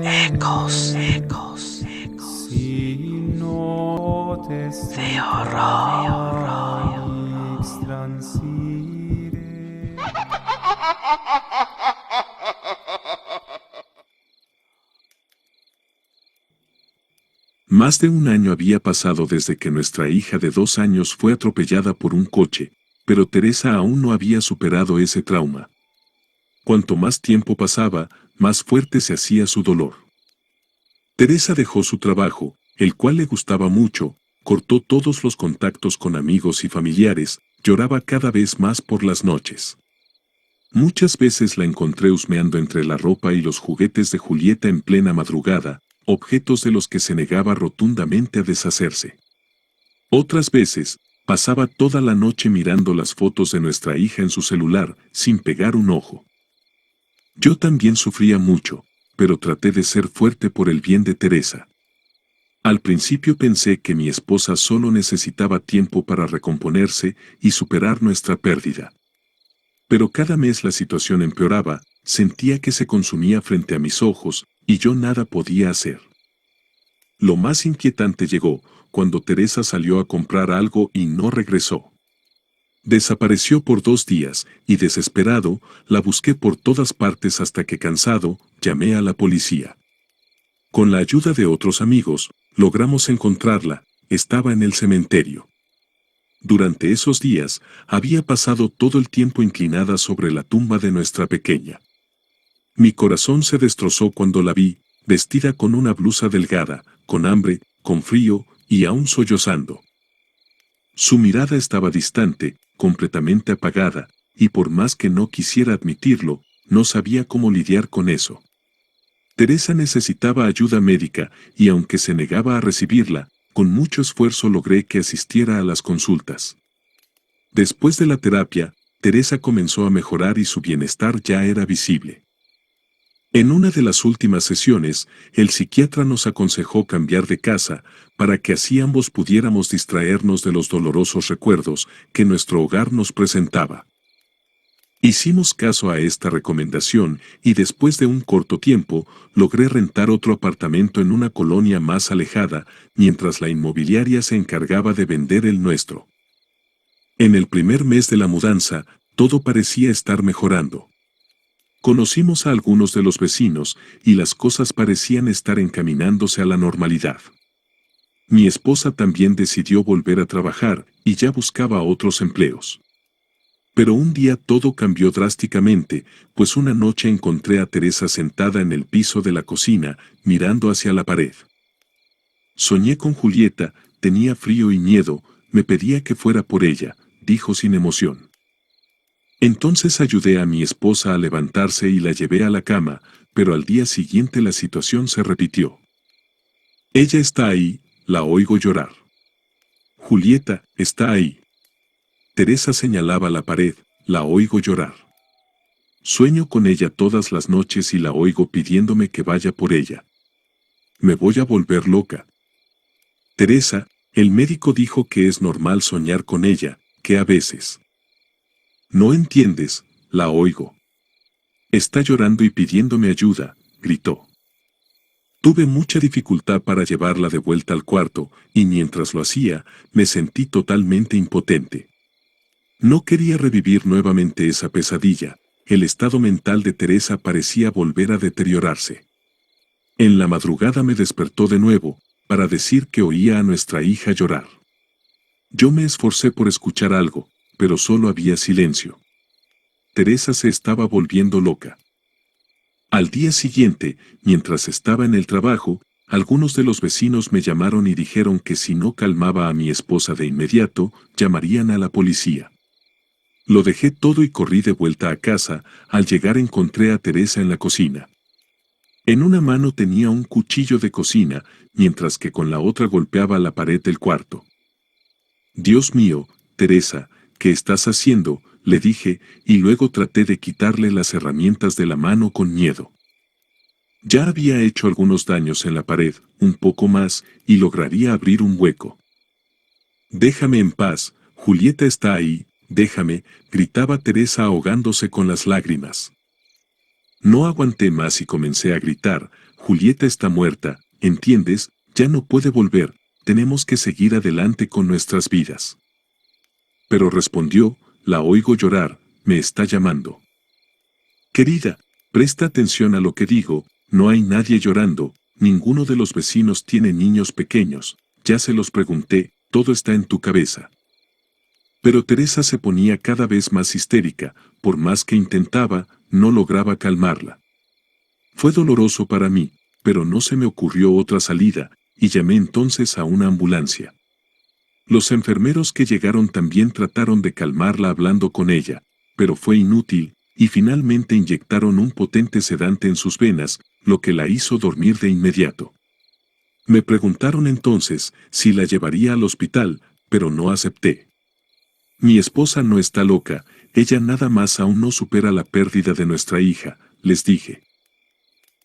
Ecos, ecos, ecos. De horror. Más de un año había pasado desde que nuestra hija de 2 años fue atropellada por un coche, pero Teresa aún no había superado ese trauma. Cuanto más tiempo pasaba, más fuerte se hacía su dolor. Teresa dejó su trabajo, el cual le gustaba mucho, cortó todos los contactos con amigos y familiares, lloraba cada vez más por las noches. Muchas veces la encontré husmeando entre la ropa y los juguetes de Julieta en plena madrugada, objetos de los que se negaba rotundamente a deshacerse. Otras veces, pasaba toda la noche mirando las fotos de nuestra hija en su celular, sin pegar un ojo. Yo también sufría mucho, pero traté de ser fuerte por el bien de Teresa. Al principio pensé que mi esposa solo necesitaba tiempo para recomponerse y superar nuestra pérdida. Pero cada mes la situación empeoraba, sentía que se consumía frente a mis ojos, y yo nada podía hacer. Lo más inquietante llegó, cuando Teresa salió a comprar algo y no regresó. Desapareció por 2 días, y desesperado, la busqué por todas partes hasta que cansado, llamé a la policía. Con la ayuda de otros amigos, logramos encontrarla, estaba en el cementerio. Durante esos días, había pasado todo el tiempo inclinada sobre la tumba de nuestra pequeña. Mi corazón se destrozó cuando la vi, vestida con una blusa delgada, con hambre, con frío, y aún sollozando. Su mirada estaba distante, completamente apagada, y por más que no quisiera admitirlo, no sabía cómo lidiar con eso. Teresa necesitaba ayuda médica, y aunque se negaba a recibirla, con mucho esfuerzo logré que asistiera a las consultas. Después de la terapia, Teresa comenzó a mejorar y su bienestar ya era visible. En una de las últimas sesiones, el psiquiatra nos aconsejó cambiar de casa, para que así ambos pudiéramos distraernos de los dolorosos recuerdos que nuestro hogar nos presentaba. Hicimos caso a esta recomendación y después de un corto tiempo, logré rentar otro apartamento en una colonia más alejada, mientras la inmobiliaria se encargaba de vender el nuestro. En el primer mes de la mudanza, todo parecía estar mejorando. Conocimos a algunos de los vecinos y las cosas parecían estar encaminándose a la normalidad. Mi esposa también decidió volver a trabajar y ya buscaba otros empleos. Pero un día todo cambió drásticamente, pues una noche encontré a Teresa sentada en el piso de la cocina, mirando hacia la pared. Soñé con Julieta, tenía frío y miedo, me pedía que fuera por ella, dijo sin emoción. Entonces ayudé a mi esposa a levantarse y la llevé a la cama, pero al día siguiente la situación se repitió. Ella está ahí, la oigo llorar. Julieta, está ahí. Teresa señalaba la pared, la oigo llorar. Sueño con ella todas las noches y la oigo pidiéndome que vaya por ella. Me voy a volver loca. Teresa, el médico dijo que es normal soñar con ella, que a veces. No entiendes, la oigo. Está llorando y pidiéndome ayuda, gritó. Tuve mucha dificultad para llevarla de vuelta al cuarto, y mientras lo hacía, me sentí totalmente impotente. No quería revivir nuevamente esa pesadilla, el estado mental de Teresa parecía volver a deteriorarse. En la madrugada me despertó de nuevo, para decir que oía a nuestra hija llorar. Yo me esforcé por escuchar algo, pero solo había silencio. Teresa se estaba volviendo loca. Al día siguiente, mientras estaba en el trabajo, algunos de los vecinos me llamaron y dijeron que si no calmaba a mi esposa de inmediato, llamarían a la policía. Lo dejé todo y corrí de vuelta a casa. Al llegar encontré a Teresa en la cocina. En una mano tenía un cuchillo de cocina, mientras que con la otra golpeaba la pared del cuarto. Dios mío, Teresa, ¿qué estás haciendo?, le dije, y luego traté de quitarle las herramientas de la mano con miedo. Ya había hecho algunos daños en la pared, un poco más, y lograría abrir un hueco. Déjame en paz, Julieta está ahí, déjame, gritaba Teresa ahogándose con las lágrimas. No aguanté más y comencé a gritar: Julieta está muerta, ¿entiendes? Ya no puede volver, tenemos que seguir adelante con nuestras vidas. Pero respondió: la oigo llorar, me está llamando. Querida, presta atención a lo que digo, no hay nadie llorando, ninguno de los vecinos tiene niños pequeños, ya se los pregunté, todo está en tu cabeza. Pero Teresa se ponía cada vez más histérica, por más que intentaba, no lograba calmarla. Fue doloroso para mí, pero no se me ocurrió otra salida, y llamé entonces a una ambulancia. Los enfermeros que llegaron también trataron de calmarla hablando con ella, pero fue inútil, y finalmente inyectaron un potente sedante en sus venas, lo que la hizo dormir de inmediato. Me preguntaron entonces si la llevaría al hospital, pero no acepté. Mi esposa no está loca, ella nada más aún no supera la pérdida de nuestra hija, les dije.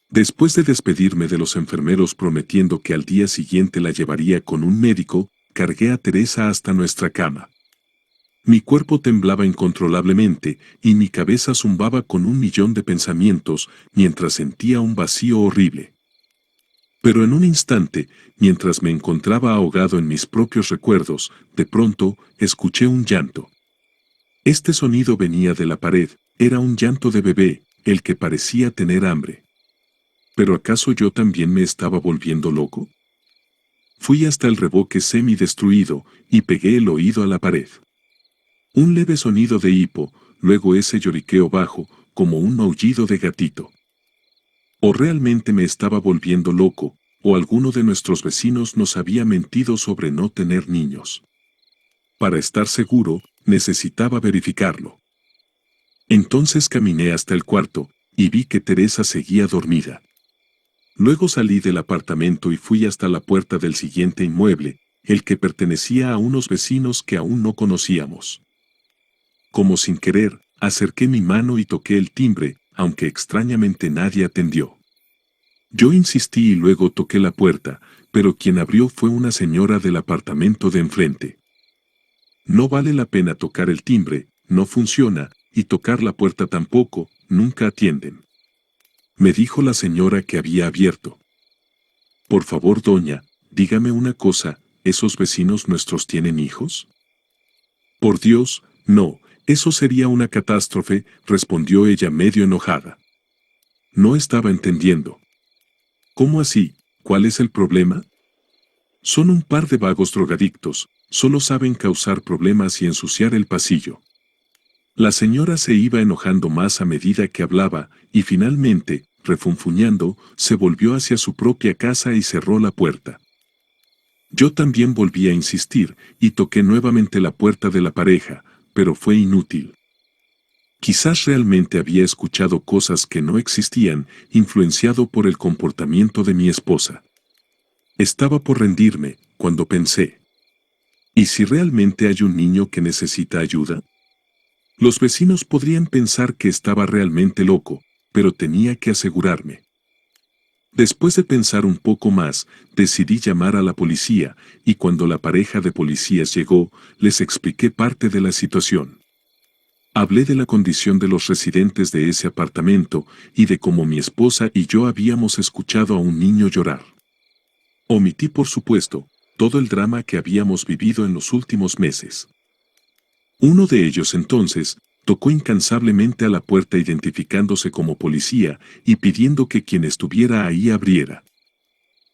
Después de despedirme de los enfermeros prometiendo que al día siguiente la llevaría con un médico, cargué a Teresa hasta nuestra cama. Mi cuerpo temblaba incontrolablemente y mi cabeza zumbaba con 1.000.000 de pensamientos mientras sentía un vacío horrible. Pero en un instante, mientras me encontraba ahogado en mis propios recuerdos, de pronto, escuché un llanto. Este sonido venía de la pared, era un llanto de bebé, el que parecía tener hambre. ¿Pero acaso yo también me estaba volviendo loco? Fui hasta el revoque semi-destruido y pegué el oído a la pared. Un leve sonido de hipo, luego ese lloriqueo bajo, como un maullido de gatito. O realmente me estaba volviendo loco, o alguno de nuestros vecinos nos había mentido sobre no tener niños. Para estar seguro, necesitaba verificarlo. Entonces caminé hasta el cuarto, y vi que Teresa seguía dormida. Luego salí del apartamento y fui hasta la puerta del siguiente inmueble, el que pertenecía a unos vecinos que aún no conocíamos. Como sin querer, acerqué mi mano y toqué el timbre, aunque extrañamente nadie atendió. Yo insistí y luego toqué la puerta, pero quien abrió fue una señora del apartamento de enfrente. No vale la pena tocar el timbre, no funciona, y tocar la puerta tampoco, nunca atienden. Me dijo la señora que había abierto. Por favor, doña, dígame una cosa, ¿esos vecinos nuestros tienen hijos? Por Dios, no, eso sería una catástrofe, respondió ella medio enojada. No estaba entendiendo. ¿Cómo así? ¿Cuál es el problema? Son un par de vagos drogadictos, solo saben causar problemas y ensuciar el pasillo. La señora se iba enojando más a medida que hablaba, y finalmente, refunfuñando, se volvió hacia su propia casa y cerró la puerta. Yo también volví a insistir, y toqué nuevamente la puerta de la pareja, pero fue inútil. Quizás realmente había escuchado cosas que no existían, influenciado por el comportamiento de mi esposa. Estaba por rendirme, cuando pensé: ¿y si realmente hay un niño que necesita ayuda? Los vecinos podrían pensar que estaba realmente loco, pero tenía que asegurarme. Después de pensar un poco más, decidí llamar a la policía, y cuando la pareja de policías llegó, les expliqué parte de la situación. Hablé de la condición de los residentes de ese apartamento, y de cómo mi esposa y yo habíamos escuchado a un niño llorar. Omití, por supuesto, todo el drama que habíamos vivido en los últimos meses. Uno de ellos entonces tocó incansablemente a la puerta identificándose como policía y pidiendo que quien estuviera ahí abriera.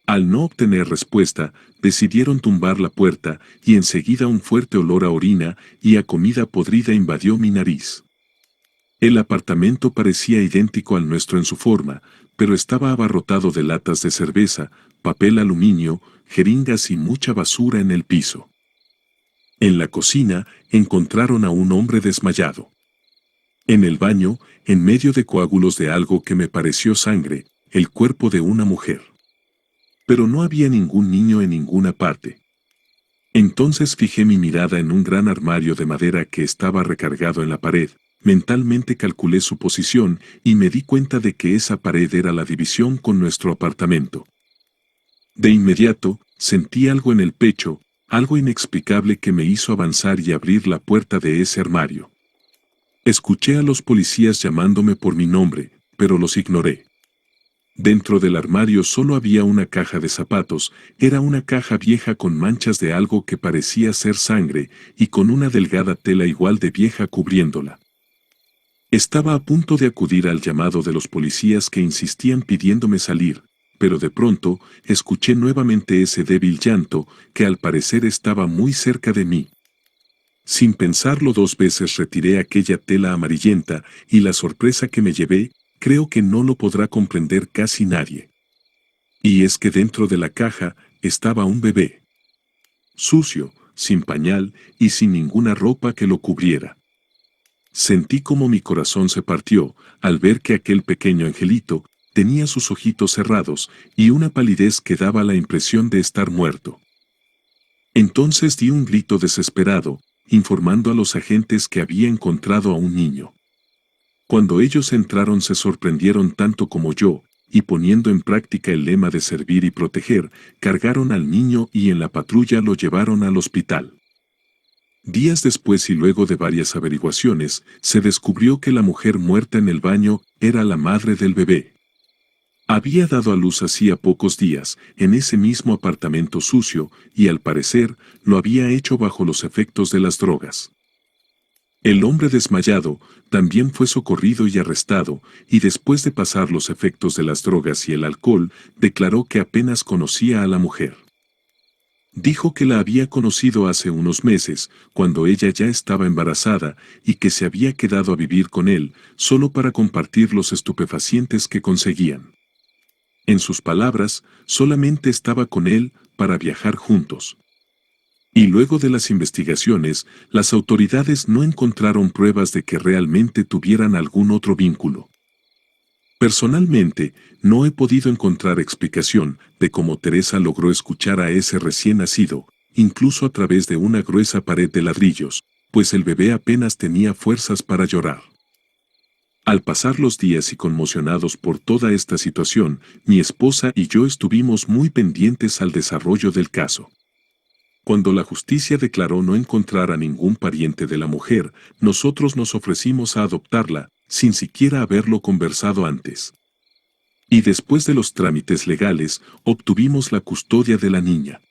Al no obtener respuesta, decidieron tumbar la puerta y enseguida un fuerte olor a orina y a comida podrida invadió mi nariz. El apartamento parecía idéntico al nuestro en su forma, pero estaba abarrotado de latas de cerveza, papel aluminio, jeringas y mucha basura en el piso. En la cocina, encontraron a un hombre desmayado. En el baño, en medio de coágulos de algo que me pareció sangre, el cuerpo de una mujer. Pero no había ningún niño en ninguna parte. Entonces fijé mi mirada en un gran armario de madera que estaba recargado en la pared, mentalmente calculé su posición y me di cuenta de que esa pared era la división con nuestro apartamento. De inmediato, sentí algo en el pecho, algo inexplicable que me hizo avanzar y abrir la puerta de ese armario. Escuché a los policías llamándome por mi nombre, pero los ignoré. Dentro del armario solo había una caja de zapatos, era una caja vieja con manchas de algo que parecía ser sangre y con una delgada tela igual de vieja cubriéndola. Estaba a punto de acudir al llamado de los policías que insistían pidiéndome salir, pero de pronto escuché nuevamente ese débil llanto que al parecer estaba muy cerca de mí. Sin pensarlo dos veces retiré aquella tela amarillenta y la sorpresa que me llevé, creo que no lo podrá comprender casi nadie. Y es que dentro de la caja estaba un bebé. Sucio, sin pañal y sin ninguna ropa que lo cubriera. Sentí como mi corazón se partió al ver que aquel pequeño angelito tenía sus ojitos cerrados y una palidez que daba la impresión de estar muerto. Entonces di un grito desesperado, informando a los agentes que había encontrado a un niño. Cuando ellos entraron se sorprendieron tanto como yo, y poniendo en práctica el lema de servir y proteger, cargaron al niño y en la patrulla lo llevaron al hospital. Días después y luego de varias averiguaciones, se descubrió que la mujer muerta en el baño era la madre del bebé. Había dado a luz hacía pocos días, en ese mismo apartamento sucio, y al parecer, lo había hecho bajo los efectos de las drogas. El hombre desmayado también fue socorrido y arrestado, y después de pasar los efectos de las drogas y el alcohol, declaró que apenas conocía a la mujer. Dijo que la había conocido hace unos meses, cuando ella ya estaba embarazada, y que se había quedado a vivir con él, solo para compartir los estupefacientes que conseguían. En sus palabras, solamente estaba con él para viajar juntos. Y luego de las investigaciones, las autoridades no encontraron pruebas de que realmente tuvieran algún otro vínculo. Personalmente, no he podido encontrar explicación de cómo Teresa logró escuchar a ese recién nacido, incluso a través de una gruesa pared de ladrillos, pues el bebé apenas tenía fuerzas para llorar. Al pasar los días y conmocionados por toda esta situación, mi esposa y yo estuvimos muy pendientes al desarrollo del caso. Cuando la justicia declaró no encontrar a ningún pariente de la mujer, nosotros nos ofrecimos a adoptarla, sin siquiera haberlo conversado antes. Y después de los trámites legales, obtuvimos la custodia de la niña.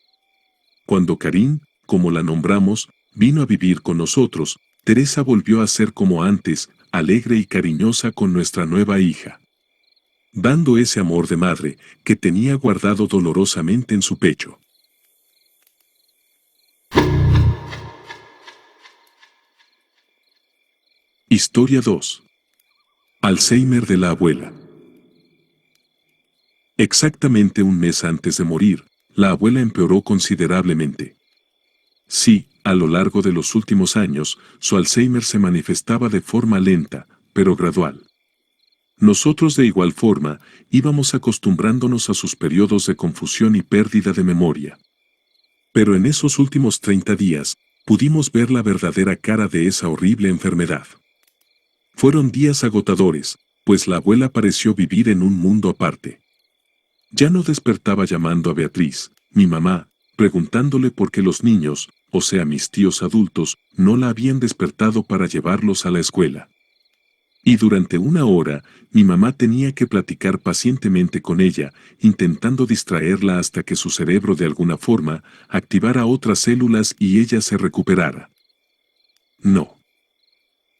Cuando Karin, como la nombramos, vino a vivir con nosotros, Teresa volvió a ser como antes, alegre y cariñosa con nuestra nueva hija, dando ese amor de madre que tenía guardado dolorosamente en su pecho. Historia 2. Alzheimer de la abuela. Exactamente un mes antes de morir, la abuela empeoró considerablemente. Sí, a lo largo de los últimos años, su Alzheimer se manifestaba de forma lenta, pero gradual. Nosotros de igual forma, íbamos acostumbrándonos a sus periodos de confusión y pérdida de memoria. Pero en esos últimos 30 días, pudimos ver la verdadera cara de esa horrible enfermedad. Fueron días agotadores, pues la abuela pareció vivir en un mundo aparte. Ya no despertaba llamando a Beatriz, mi mamá, preguntándole por qué los niños, o sea mis tíos adultos, no la habían despertado para llevarlos a la escuela. Y durante una hora, mi mamá tenía que platicar pacientemente con ella, intentando distraerla hasta que su cerebro de alguna forma activara otras células y ella se recuperara. No.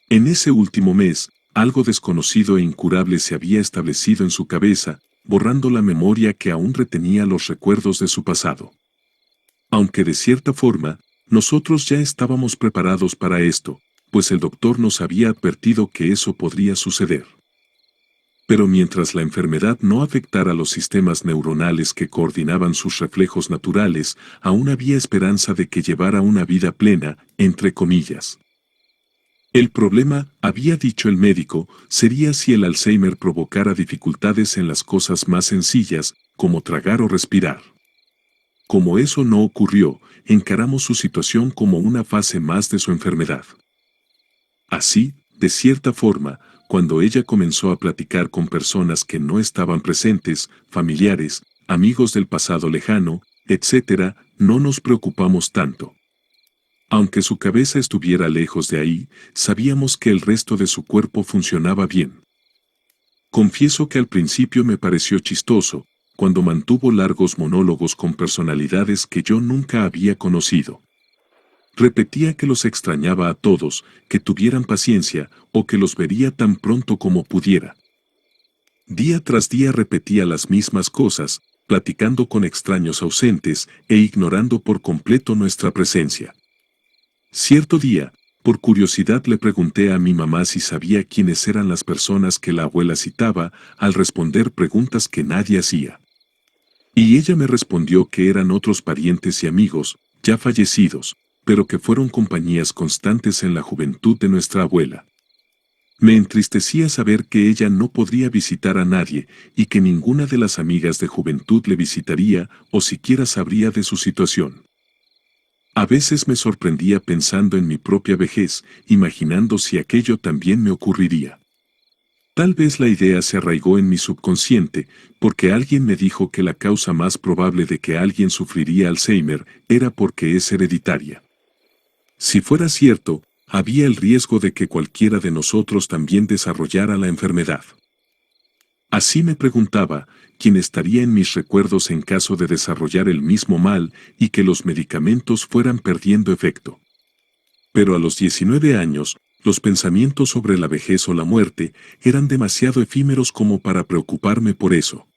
En ese último mes, algo desconocido e incurable se había establecido en su cabeza, borrando la memoria que aún retenía los recuerdos de su pasado. Aunque de cierta forma, nosotros ya estábamos preparados para esto, pues el doctor nos había advertido que eso podría suceder. Pero mientras la enfermedad no afectara los sistemas neuronales que coordinaban sus reflejos naturales, aún había esperanza de que llevara una vida plena, entre comillas. El problema, había dicho el médico, sería si el Alzheimer provocara dificultades en las cosas más sencillas, como tragar o respirar. Como eso no ocurrió, encaramos su situación como una fase más de su enfermedad. Así, de cierta forma, cuando ella comenzó a platicar con personas que no estaban presentes, familiares, amigos del pasado lejano, etc., no nos preocupamos tanto. Aunque su cabeza estuviera lejos de ahí, sabíamos que el resto de su cuerpo funcionaba bien. Confieso que al principio me pareció chistoso, cuando mantuvo largos monólogos con personalidades que yo nunca había conocido. Repetía que los extrañaba a todos, que tuvieran paciencia, o que los vería tan pronto como pudiera. Día tras día repetía las mismas cosas, platicando con extraños ausentes e ignorando por completo nuestra presencia. Cierto día, por curiosidad le pregunté a mi mamá si sabía quiénes eran las personas que la abuela citaba al responder preguntas que nadie hacía. Y ella me respondió que eran otros parientes y amigos, ya fallecidos, pero que fueron compañías constantes en la juventud de nuestra abuela. Me entristecía saber que ella no podría visitar a nadie y que ninguna de las amigas de juventud le visitaría o siquiera sabría de su situación. A veces me sorprendía pensando en mi propia vejez, imaginando si aquello también me ocurriría. Tal vez la idea se arraigó en mi subconsciente, porque alguien me dijo que la causa más probable de que alguien sufriría Alzheimer era porque es hereditaria. Si fuera cierto, había el riesgo de que cualquiera de nosotros también desarrollara la enfermedad. Así me preguntaba, ¿quién estaría en mis recuerdos en caso de desarrollar el mismo mal y que los medicamentos fueran perdiendo efecto? Pero a los 19 años, los pensamientos sobre la vejez o la muerte eran demasiado efímeros como para preocuparme por eso.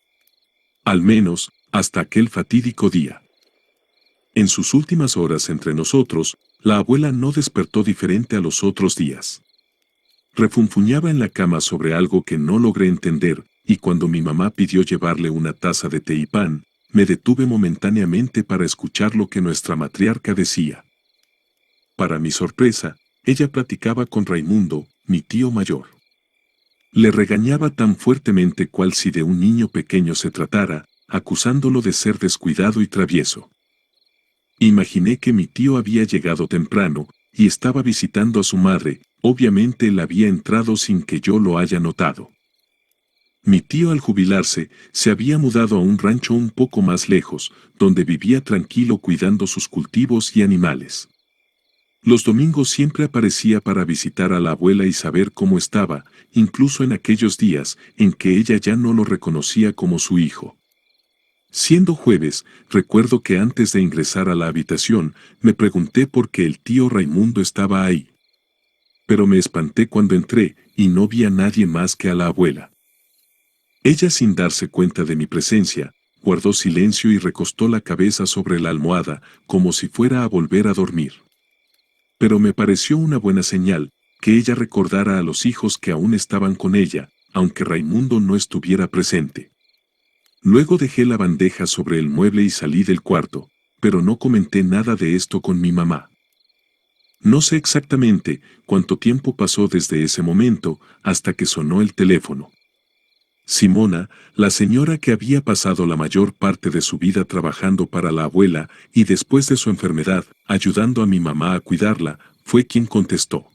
Al menos, hasta aquel fatídico día. En sus últimas horas entre nosotros, la abuela no despertó diferente a los otros días. Refunfuñaba en la cama sobre algo que no logré entender, y cuando mi mamá pidió llevarle una taza de té y pan, me detuve momentáneamente para escuchar lo que nuestra matriarca decía. Para mi sorpresa, ella platicaba con Raimundo, mi tío mayor. Le regañaba tan fuertemente cual si de un niño pequeño se tratara, acusándolo de ser descuidado y travieso. Imaginé que mi tío había llegado temprano y estaba visitando a su madre, obviamente él había entrado sin que yo lo haya notado. Mi tío al jubilarse se había mudado a un rancho un poco más lejos, donde vivía tranquilo cuidando sus cultivos y animales. Los domingos siempre aparecía para visitar a la abuela y saber cómo estaba, incluso en aquellos días en que ella ya no lo reconocía como su hijo. Siendo jueves, recuerdo que antes de ingresar a la habitación, me pregunté por qué el tío Raimundo estaba ahí. Pero me espanté cuando entré y no vi a nadie más que a la abuela. Ella, sin darse cuenta de mi presencia, guardó silencio y recostó la cabeza sobre la almohada, como si fuera a volver a dormir. Pero me pareció una buena señal, que ella recordara a los hijos que aún estaban con ella, aunque Raimundo no estuviera presente. Luego dejé la bandeja sobre el mueble y salí del cuarto, pero no comenté nada de esto con mi mamá. No sé exactamente cuánto tiempo pasó desde ese momento hasta que sonó el teléfono. Simona, la señora que había pasado la mayor parte de su vida trabajando para la abuela y después de su enfermedad, ayudando a mi mamá a cuidarla, fue quien contestó.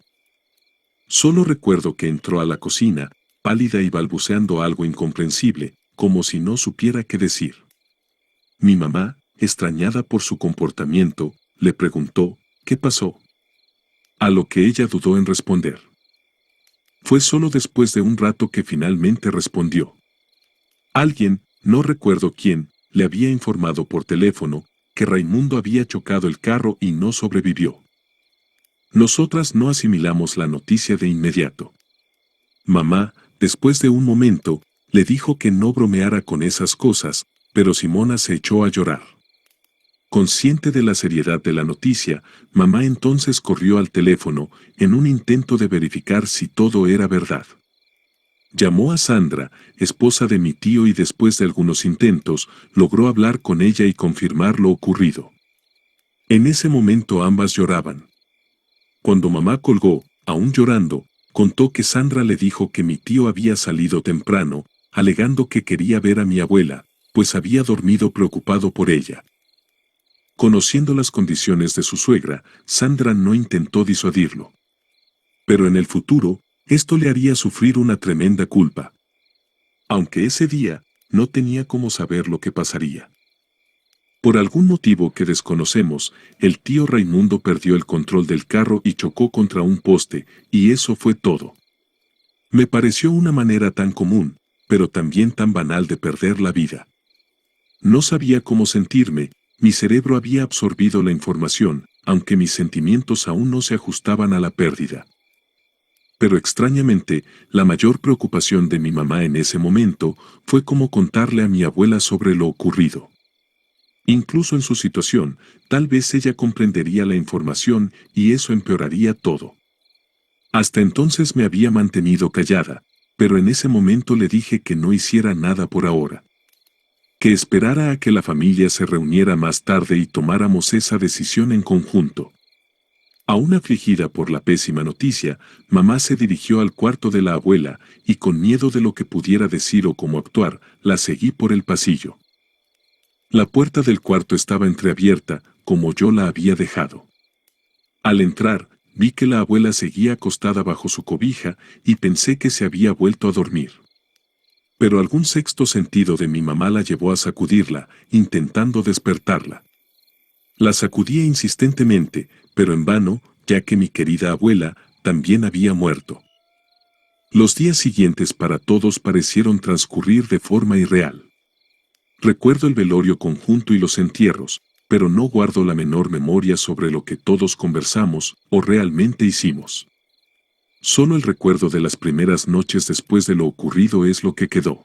Solo recuerdo que entró a la cocina, pálida y balbuceando algo incomprensible, como si no supiera qué decir. Mi mamá, extrañada por su comportamiento, le preguntó, ¿qué pasó? A lo que ella dudó en responder. Fue solo después de un rato que finalmente respondió. Alguien, no recuerdo quién, le había informado por teléfono que Raimundo había chocado el carro y no sobrevivió. Nosotras no asimilamos la noticia de inmediato. Mamá, después de un momento, le dijo que no bromeara con esas cosas, pero Simona se echó a llorar. Consciente de la seriedad de la noticia, mamá entonces corrió al teléfono en un intento de verificar si todo era verdad. Llamó a Sandra, esposa de mi tío, y después de algunos intentos, logró hablar con ella y confirmar lo ocurrido. En ese momento ambas lloraban. Cuando mamá colgó, aún llorando, contó que Sandra le dijo que mi tío había salido temprano, alegando que quería ver a mi abuela, pues había dormido preocupado por ella. Conociendo las condiciones de su suegra, Sandra no intentó disuadirlo. Pero en el futuro, esto le haría sufrir una tremenda culpa. Aunque ese día, no tenía cómo saber lo que pasaría. Por algún motivo que desconocemos, el tío Raimundo perdió el control del carro y chocó contra un poste, y eso fue todo. Me pareció una manera tan común, pero también tan banal de perder la vida. No sabía cómo sentirme, mi cerebro había absorbido la información, aunque mis sentimientos aún no se ajustaban a la pérdida. Pero extrañamente, la mayor preocupación de mi mamá en ese momento fue cómo contarle a mi abuela sobre lo ocurrido. Incluso en su situación, tal vez ella comprendería la información y eso empeoraría todo. Hasta entonces me había mantenido callada, pero en ese momento le dije que no hiciera nada por ahora. Que esperara a que la familia se reuniera más tarde y tomáramos esa decisión en conjunto. Aún afligida por la pésima noticia, mamá se dirigió al cuarto de la abuela y con miedo de lo que pudiera decir o cómo actuar, la seguí por el pasillo. La puerta del cuarto estaba entreabierta, como yo la había dejado. Al entrar, vi que la abuela seguía acostada bajo su cobija y pensé que se había vuelto a dormir. Pero algún sexto sentido de mi mamá la llevó a sacudirla, intentando despertarla. La sacudía insistentemente, pero en vano, ya que mi querida abuela también había muerto. Los días siguientes para todos parecieron transcurrir de forma irreal. Recuerdo el velorio conjunto y los entierros, pero no guardo la menor memoria sobre lo que todos conversamos o realmente hicimos. Solo el recuerdo de las primeras noches después de lo ocurrido es lo que quedó.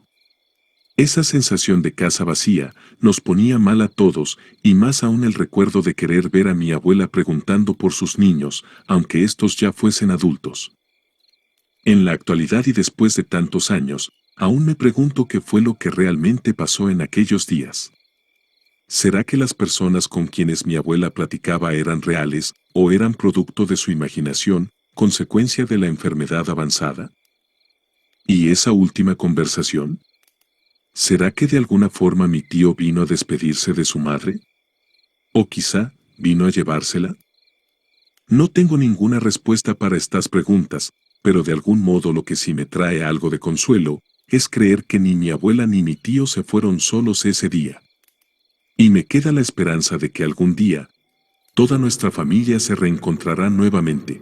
Esa sensación de casa vacía nos ponía mal a todos y más aún el recuerdo de querer ver a mi abuela preguntando por sus niños, aunque estos ya fuesen adultos. En la actualidad y después de tantos años, aún me pregunto qué fue lo que realmente pasó en aquellos días. ¿Será que las personas con quienes mi abuela platicaba eran reales o eran producto de su imaginación, consecuencia de la enfermedad avanzada? ¿Y esa última conversación? ¿Será que de alguna forma mi tío vino a despedirse de su madre? ¿O quizá vino a llevársela? No tengo ninguna respuesta para estas preguntas, pero de algún modo lo que sí me trae algo de consuelo es creer que ni mi abuela ni mi tío se fueron solos ese día. Y me queda la esperanza de que algún día, toda nuestra familia se reencontrará nuevamente.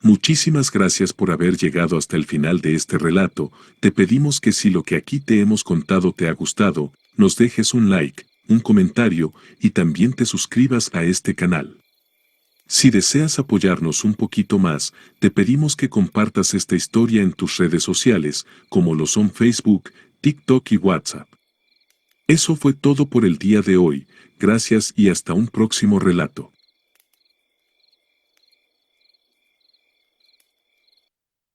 Muchísimas gracias por haber llegado hasta el final de este relato. Te pedimos que si lo que aquí te hemos contado te ha gustado, nos dejes un like, un comentario y también te suscribas a este canal. Si deseas apoyarnos un poquito más, te pedimos que compartas esta historia en tus redes sociales, como lo son Facebook, TikTok y WhatsApp. Eso fue todo por el día de hoy. Gracias y hasta un próximo relato.